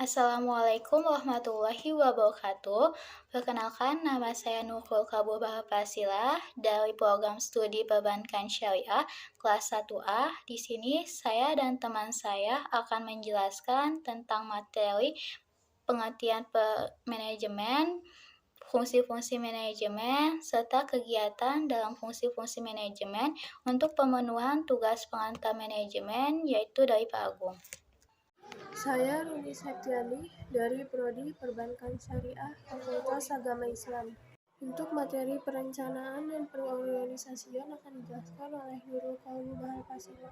Assalamualaikum warahmatullahi wabarakatuh. Perkenalkan, nama saya Nurul Kabul Bahapasilah dari program studi Perbankan Syariah kelas 1A. Di sini saya dan teman saya akan menjelaskan tentang materi pengertian manajemen, fungsi-fungsi manajemen, serta kegiatan dalam fungsi-fungsi manajemen untuk pemenuhan tugas pengantar manajemen, yaitu dari Pak Agung. Saya Runi Septiani dari Prodi Perbankan Syariah Fakultas Agama Islam. Untuk materi perencanaan dan pengorganisasian akan dijelaskan oleh Nurul Kaulu Bahapasilah.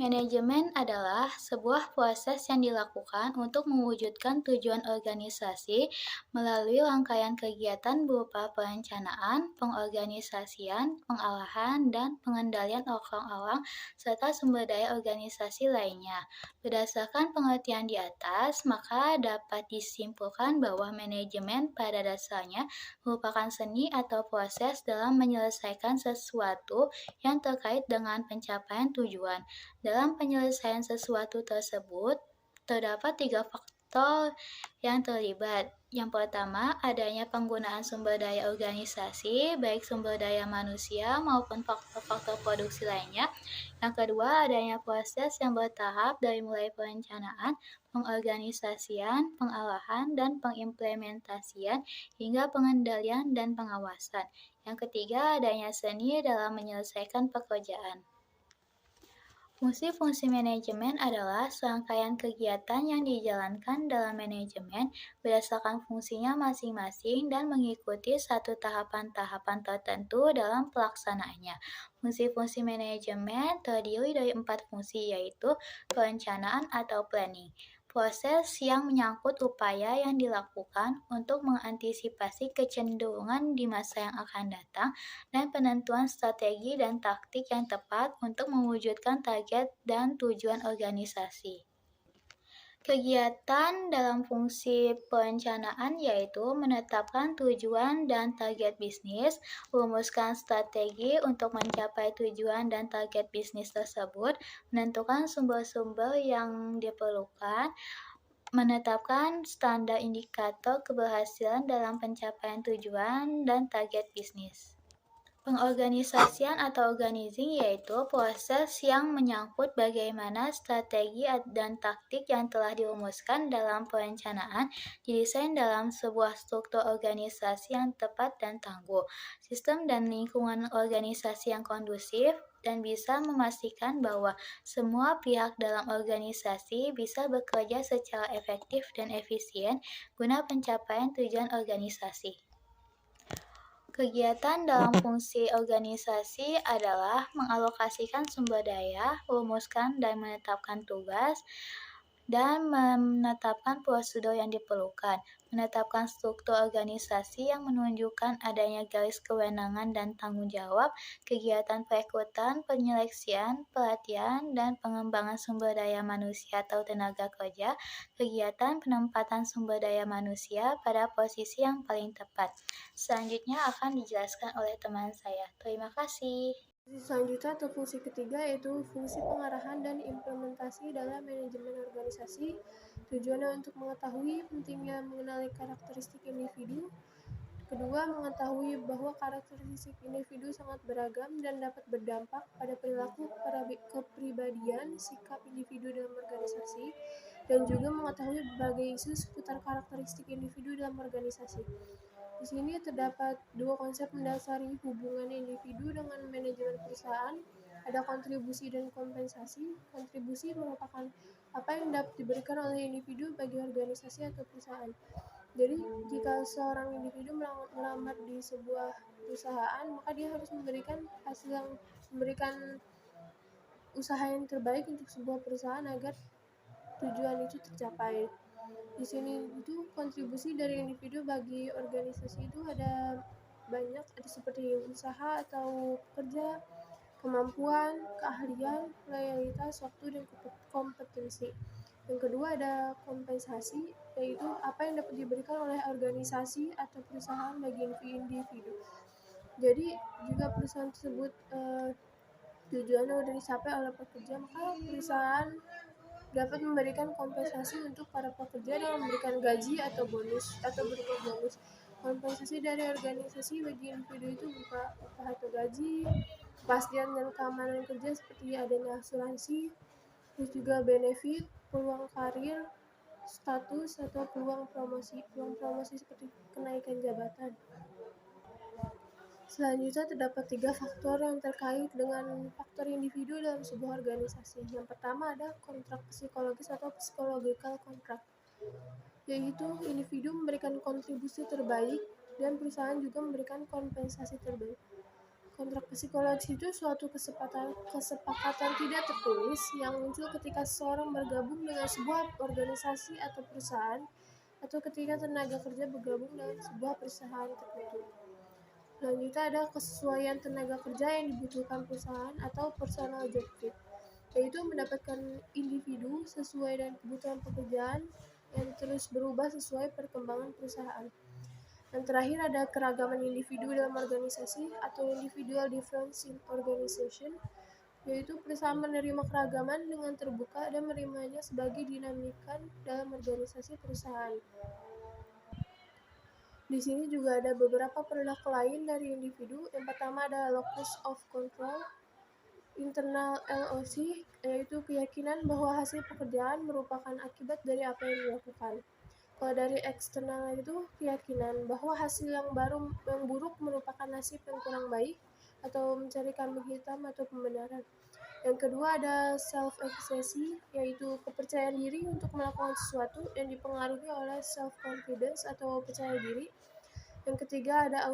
Manajemen adalah sebuah proses yang dilakukan untuk mewujudkan tujuan organisasi melalui rangkaian kegiatan berupa perencanaan, pengorganisasian, pengalahan, dan pengendalian orang-orang serta sumber daya organisasi lainnya. Berdasarkan pengertian di atas, maka dapat disimpulkan bahwa manajemen pada dasarnya merupakan seni atau proses dalam menyelesaikan sesuatu yang terkait dengan pencapaian tujuan. Dalam penyelesaian sesuatu tersebut, terdapat 3 faktor yang terlibat. Yang pertama, adanya penggunaan sumber daya organisasi, baik sumber daya manusia maupun faktor-faktor produksi lainnya. Yang kedua, adanya proses yang bertahap dari mulai perencanaan, pengorganisasian, pengalahan, dan pengimplementasian hingga pengendalian dan pengawasan. Yang ketiga, adanya seni dalam menyelesaikan pekerjaan. Fungsi-fungsi manajemen adalah serangkaian kegiatan yang dijalankan dalam manajemen berdasarkan fungsinya masing-masing dan mengikuti satu tahapan-tahapan tertentu dalam pelaksanaannya. Fungsi-fungsi manajemen terdiri dari 4 fungsi, yaitu perencanaan atau planning. Proses yang menyangkut upaya yang dilakukan untuk mengantisipasi kecenderungan di masa yang akan datang dan penentuan strategi dan taktik yang tepat untuk mewujudkan target dan tujuan organisasi. Kegiatan dalam fungsi perencanaan yaitu menetapkan tujuan dan target bisnis, merumuskan strategi untuk mencapai tujuan dan target bisnis tersebut, menentukan sumber-sumber yang diperlukan, menetapkan standar indikator keberhasilan dalam pencapaian tujuan dan target bisnis. Pengorganisasian atau organizing yaitu proses yang menyangkut bagaimana strategi dan taktik yang telah dirumuskan dalam perencanaan didesain dalam sebuah struktur organisasi yang tepat dan tangguh, sistem dan lingkungan organisasi yang kondusif, dan bisa memastikan bahwa semua pihak dalam organisasi bisa bekerja secara efektif dan efisien guna pencapaian tujuan organisasi. Kegiatan dalam fungsi organisasi adalah mengalokasikan sumber daya, merumuskan dan menetapkan tugas, dan menetapkan prosedur yang diperlukan, menetapkan struktur organisasi yang menunjukkan adanya garis kewenangan dan tanggung jawab, kegiatan perekrutan, penyeleksian, pelatihan, dan pengembangan sumber daya manusia atau tenaga kerja, kegiatan penempatan sumber daya manusia pada posisi yang paling tepat. Selanjutnya akan dijelaskan oleh teman saya. Terima kasih. Fungsi selanjutnya atau fungsi ketiga yaitu fungsi pengarahan dan implementasi dalam manajemen organisasi. Tujuannya untuk mengetahui pentingnya mengenali karakteristik individu. Kedua, mengetahui bahwa karakteristik individu sangat beragam dan dapat berdampak pada perilaku, kepribadian, sikap individu dalam organisasi, dan juga mengetahui berbagai isu seputar karakteristik individu dalam organisasi. Di sini terdapat 2 konsep mendasari hubungan individu dengan manajemen perusahaan. Ada kontribusi dan kompensasi. Kontribusi merupakan apa yang dapat diberikan oleh individu bagi organisasi atau perusahaan. Jadi, jika seorang individu melamar di sebuah perusahaan, maka dia harus memberikan usaha yang terbaik untuk sebuah perusahaan agar tujuan itu tercapai. Di sini itu kontribusi dari individu bagi organisasi itu ada banyak, ada seperti usaha atau kerja, kemampuan, keahlian, loyalitas, waktu, dan kompetensi. Yang kedua ada kompensasi, yaitu apa yang dapat diberikan oleh organisasi atau perusahaan bagi individu. Jadi jika perusahaan tersebut tujuannya sudah dicapai oleh pekerja, maka perusahaan dapat memberikan kompensasi untuk para pekerja dengan memberikan gaji atau bonus atau berupa bonus. Kompensasi dari organisasi bagi individu itu berupa upah atau gaji, kepastian dan keamanan kerja seperti adanya asuransi, terus juga benefit, peluang karir, status atau peluang promosi seperti kenaikan jabatan. Selanjutnya terdapat 3 faktor yang terkait dengan faktor individu dalam sebuah organisasi. Yang pertama ada kontrak psikologis atau psychological contract, yaitu individu memberikan kontribusi terbaik dan perusahaan juga memberikan kompensasi terbaik. Kontrak psikologis itu suatu kesepakatan tidak tertulis yang muncul ketika seseorang bergabung dengan sebuah organisasi atau perusahaan atau ketika tenaga kerja bergabung dengan sebuah perusahaan tertentu. Selanjutnya ada kesesuaian tenaga kerja yang dibutuhkan perusahaan atau personal job fit, yaitu mendapatkan individu sesuai dengan kebutuhan pekerjaan yang terus berubah sesuai perkembangan perusahaan. Yang terakhir ada keragaman individu dalam organisasi atau individual difference in organization, yaitu perusahaan menerima keragaman dengan terbuka dan menerimanya sebagai dinamika dalam organisasi perusahaan. Di sini juga ada beberapa produk lain dari individu. Yang pertama ada locus of control, internal LOC, yaitu keyakinan bahwa hasil pekerjaan merupakan akibat dari apa yang dilakukan. Kalau dari eksternal itu keyakinan bahwa hasil yang buruk merupakan nasib yang kurang baik atau mencari kambing hitam atau pembenaran. Yang kedua ada self-efficacy, yaitu kepercayaan diri untuk melakukan sesuatu yang dipengaruhi oleh self-confidence atau percaya diri. Yang ketiga ada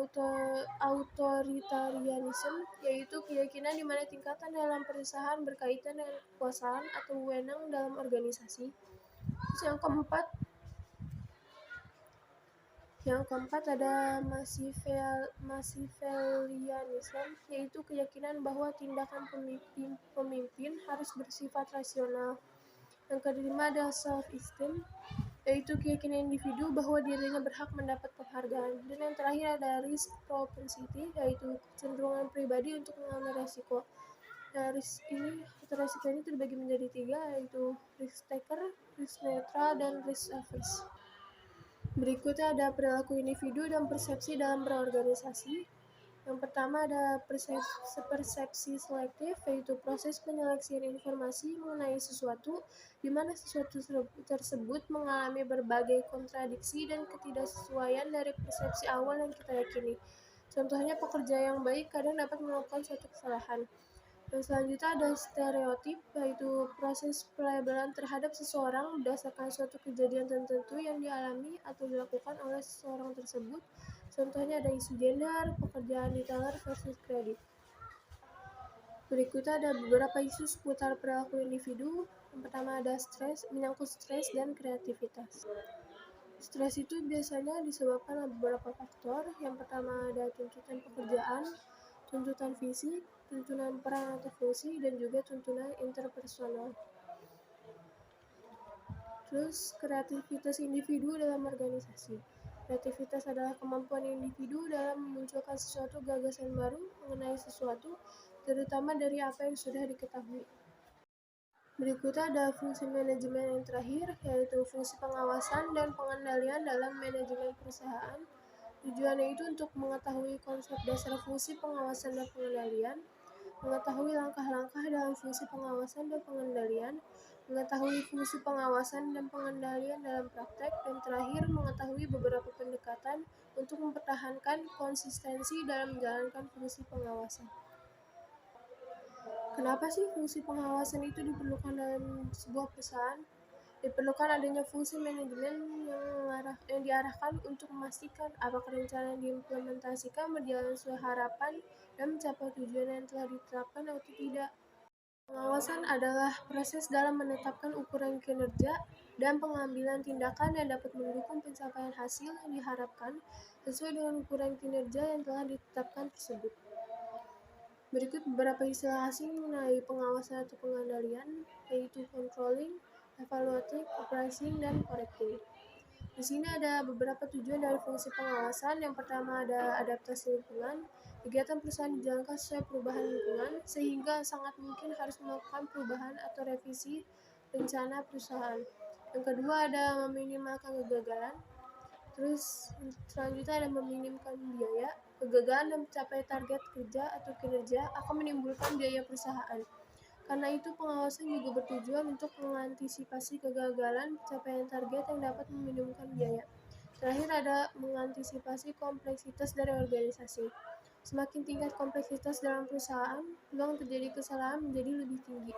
authoritarianism, yaitu keyakinan di mana tingkatan dalam perusahaan berkaitan dengan kekuasaan atau wewenang dalam organisasi. Terus yang keempat ada Machiavellianism, yaitu keyakinan bahwa tindakan pemimpin harus bersifat rasional. Yang kelima ada self-esteem, yaitu keyakinan individu bahwa dirinya berhak mendapat penghargaan. Dan yang terakhir ada risk propensity, yaitu kecenderungan pribadi untuk mengambil resiko. Nah, risiko ini terbagi menjadi 3, yaitu risk taker, risk neutral, dan risk averse. Berikutnya ada perilaku individu dan persepsi dalam berorganisasi. Yang pertama ada persepsi selektif, yaitu proses penyeleksian informasi mengenai sesuatu, di mana sesuatu tersebut mengalami berbagai kontradiksi dan ketidaksesuaian dari persepsi awal yang kita yakini. Contohnya, pekerja yang baik kadang dapat melakukan suatu kesalahan. Yang selanjutnya ada stereotip, yaitu proses pelabelan terhadap seseorang berdasarkan suatu kejadian tertentu yang dialami atau dilakukan oleh seseorang tersebut. Contohnya ada isu gender, pekerjaan di teller versus kredit. Berikutnya ada beberapa isu seputar perilaku individu. Yang pertama ada menyangkut stres dan kreativitas. Stres itu biasanya disebabkan oleh beberapa faktor. Yang pertama ada tuntutan pekerjaan, tuntutan fisik, tuntutan peran atau fungsi, dan juga tuntutan interpersonal. Terus kreativitas individu dalam organisasi. Kreativitas adalah kemampuan individu dalam memunculkan sesuatu gagasan baru mengenai sesuatu, terutama dari apa yang sudah diketahui. Berikutnya ada fungsi manajemen yang terakhir, yaitu fungsi pengawasan dan pengendalian dalam manajemen perusahaan. Tujuannya itu untuk mengetahui konsep dasar fungsi pengawasan dan pengendalian, mengetahui langkah-langkah dalam fungsi pengawasan dan pengendalian, mengetahui fungsi pengawasan dan pengendalian dalam praktek, dan terakhir mengetahui beberapa pendekatan untuk mempertahankan konsistensi dalam menjalankan fungsi pengawasan. Kenapa sih fungsi pengawasan itu diperlukan dalam sebuah perusahaan? Diperlukan adanya fungsi manajemen yang diarahkan untuk memastikan apakah rencana yang diimplementasikan berjalan sesuai harapan dan mencapai tujuan yang telah ditetapkan atau tidak. Pengawasan adalah proses dalam menetapkan ukuran kinerja dan pengambilan tindakan yang dapat mendukung pencapaian hasil yang diharapkan sesuai dengan ukuran kinerja yang telah ditetapkan tersebut. Berikut beberapa istilah asing mengenai pengawasan atau pengendalian, yaitu controlling, evaluating, appraising, dan correcting. Di sini ada beberapa tujuan dari fungsi pengawasan. Yang pertama ada adaptasi lingkungan. Kegiatan perusahaan dijalankan sesuai perubahan lingkungan, sehingga sangat mungkin harus melakukan perubahan atau revisi rencana perusahaan. Yang kedua ada meminimalkan kegagalan. Terus selanjutnya ada meminimkan biaya. Kegagalan dan mencapai target kerja atau kinerja akan menimbulkan biaya perusahaan. Karena itu pengawasan juga bertujuan untuk mengantisipasi kegagalan pencapaian target yang dapat meminimumkan biaya. Terakhir ada mengantisipasi kompleksitas dari organisasi. Semakin tingkat kompleksitas dalam perusahaan, peluang terjadi kesalahan menjadi lebih tinggi.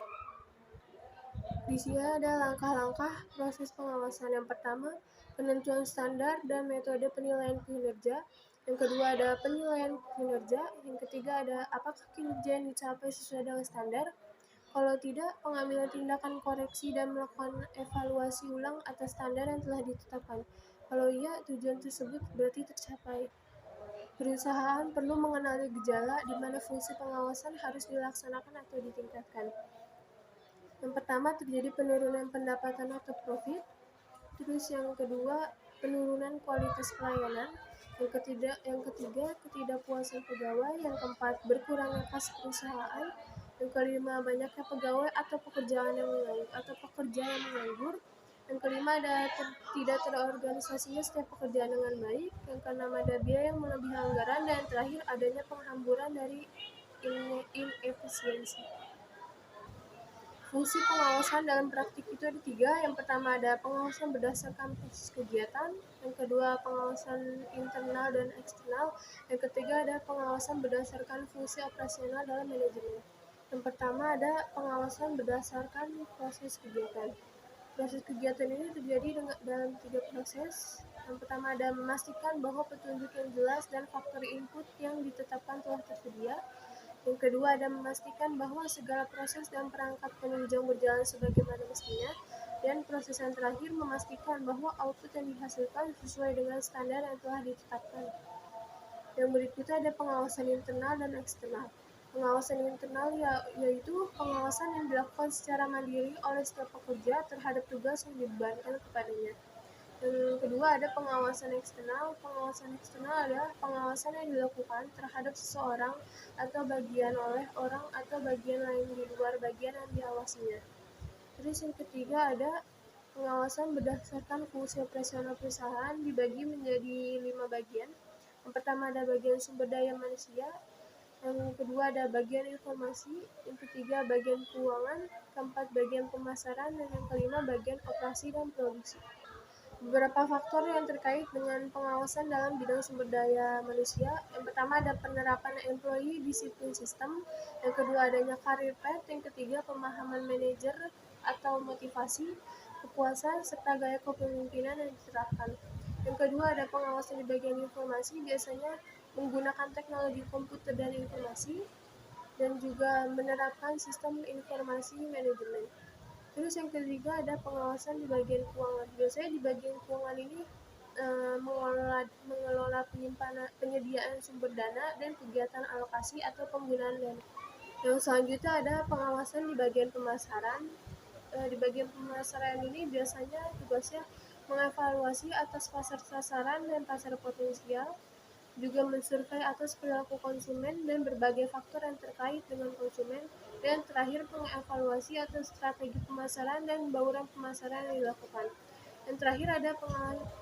Di sini ada langkah-langkah proses pengawasan. Yang pertama, penentuan standar dan metode penilaian kinerja. Yang kedua ada penilaian kinerja. Yang ketiga ada apakah kinerja yang dicapai sesuai dengan standar. Kalau tidak, pengambilan tindakan koreksi dan melakukan evaluasi ulang atas standar yang telah ditetapkan. Kalau iya, tujuan tersebut berarti tercapai. Perusahaan perlu mengenali gejala di mana fungsi pengawasan harus dilaksanakan atau ditingkatkan. Yang pertama, terjadi penurunan pendapatan atau profit. Terus yang kedua, penurunan kualitas pelayanan. Yang ketiga, ketidakpuasan pegawai. Yang keempat, berkurangnya kas perusahaan. Yang kelima, banyaknya pegawai atau pekerja yang menganggur. Yang kelima, ada tidak terorganisasinya setiap pekerjaan dengan baik. Yang keenam, ada biaya yang melebihi anggaran. Dan yang terakhir, adanya penghamburan dari inefisiensi. Fungsi pengawasan dalam praktik itu ada 3. Yang pertama ada pengawasan berdasarkan proses kegiatan. Yang kedua pengawasan internal dan eksternal. Yang ketiga ada pengawasan berdasarkan fungsi operasional dalam manajemen. Yang pertama ada pengawasan berdasarkan proses kegiatan. Proses kegiatan ini terjadi dalam 3 proses. Yang pertama ada memastikan bahwa petunjuk yang jelas dan faktor input yang ditetapkan telah tersedia. Yang kedua ada memastikan bahwa segala proses dan perangkat penunjang berjalan sebagaimana mestinya. Dan proses yang terakhir memastikan bahwa output yang dihasilkan sesuai dengan standar yang telah ditetapkan. Yang berikutnya ada pengawasan internal dan eksternal. Pengawasan internal yaitu pengawasan yang dilakukan secara mandiri oleh setiap pekerja terhadap tugas yang dibebankan kepadanya. Yang kedua ada pengawasan eksternal. Pengawasan eksternal adalah pengawasan yang dilakukan terhadap seseorang atau bagian oleh orang atau bagian lain di luar bagian yang diawasinya. Terus yang ketiga ada pengawasan berdasarkan fungsi operasional perusahaan dibagi menjadi 5 bagian. Yang pertama ada bagian sumber daya manusia. Yang kedua ada bagian informasi. Yang ketiga bagian keuangan. Keempat bagian pemasaran. Dan yang kelima bagian operasi dan produksi. Beberapa faktor yang terkait dengan pengawasan dalam bidang sumber daya manusia. Yang pertama ada penerapan employee discipline system. Yang kedua adanya career path. Yang ketiga pemahaman manajer atau motivasi, kepuasan, serta gaya kepemimpinan yang diterapkan. Yang kedua ada pengawasan di bagian informasi, biasanya menggunakan teknologi komputer dan informasi, dan juga menerapkan sistem informasi manajemen. Terus yang ketiga ada pengawasan di bagian keuangan. Biasanya di bagian keuangan ini mengelola penyediaan sumber dana dan kegiatan alokasi atau penggunaan dana. Yang selanjutnya ada pengawasan di bagian pemasaran. Di bagian pemasaran ini biasanya tugasnya mengevaluasi atas pasar sasaran dan pasar potensial, juga mensurvei atas perilaku konsumen dan berbagai faktor yang terkait dengan konsumen, dan terakhir mengevaluasi atas strategi pemasaran dan bauran pemasaran yang dilakukan. Yang terakhir ada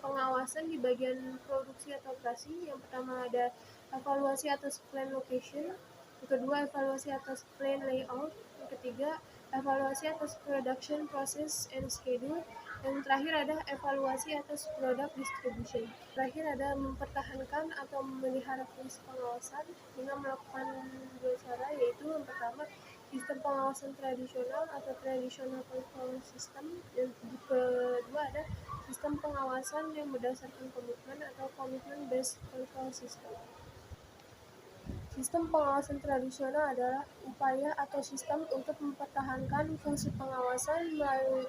pengawasan di bagian produksi atau operasi. Yang pertama ada evaluasi atas plan location. Yang kedua evaluasi atas plan layout. Yang ketiga evaluasi atas production process and schedule. Yang terakhir ada evaluasi atas product distribution. Terakhir ada mempertahankan atau memelihara fungsi pengawasan dengan melakukan 2 cara, yaitu yang pertama sistem pengawasan tradisional atau traditional control system. Yang kedua ada sistem pengawasan yang berdasarkan komitmen atau commitment based control system. Sistem pengawasan tradisional adalah upaya atau sistem untuk mempertahankan fungsi pengawasan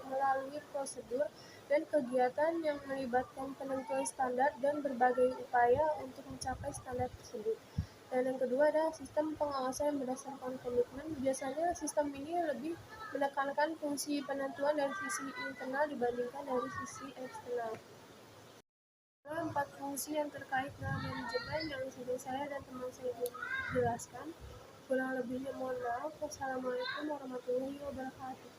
melalui prosedur dan kegiatan yang melibatkan penentuan standar dan berbagai upaya untuk mencapai standar tersebut. Dan yang kedua adalah sistem pengawasan berdasarkan komitmen. Biasanya sistem ini lebih menekankan fungsi penentuan dari sisi internal dibandingkan dari sisi eksternal. 4 fungsi yang terkait dengan manajemen yang sudah saya dan teman saya jelaskan. Kurang lebihnya mohon maaf. Wassalamualaikum warahmatullahi wabarakatuh.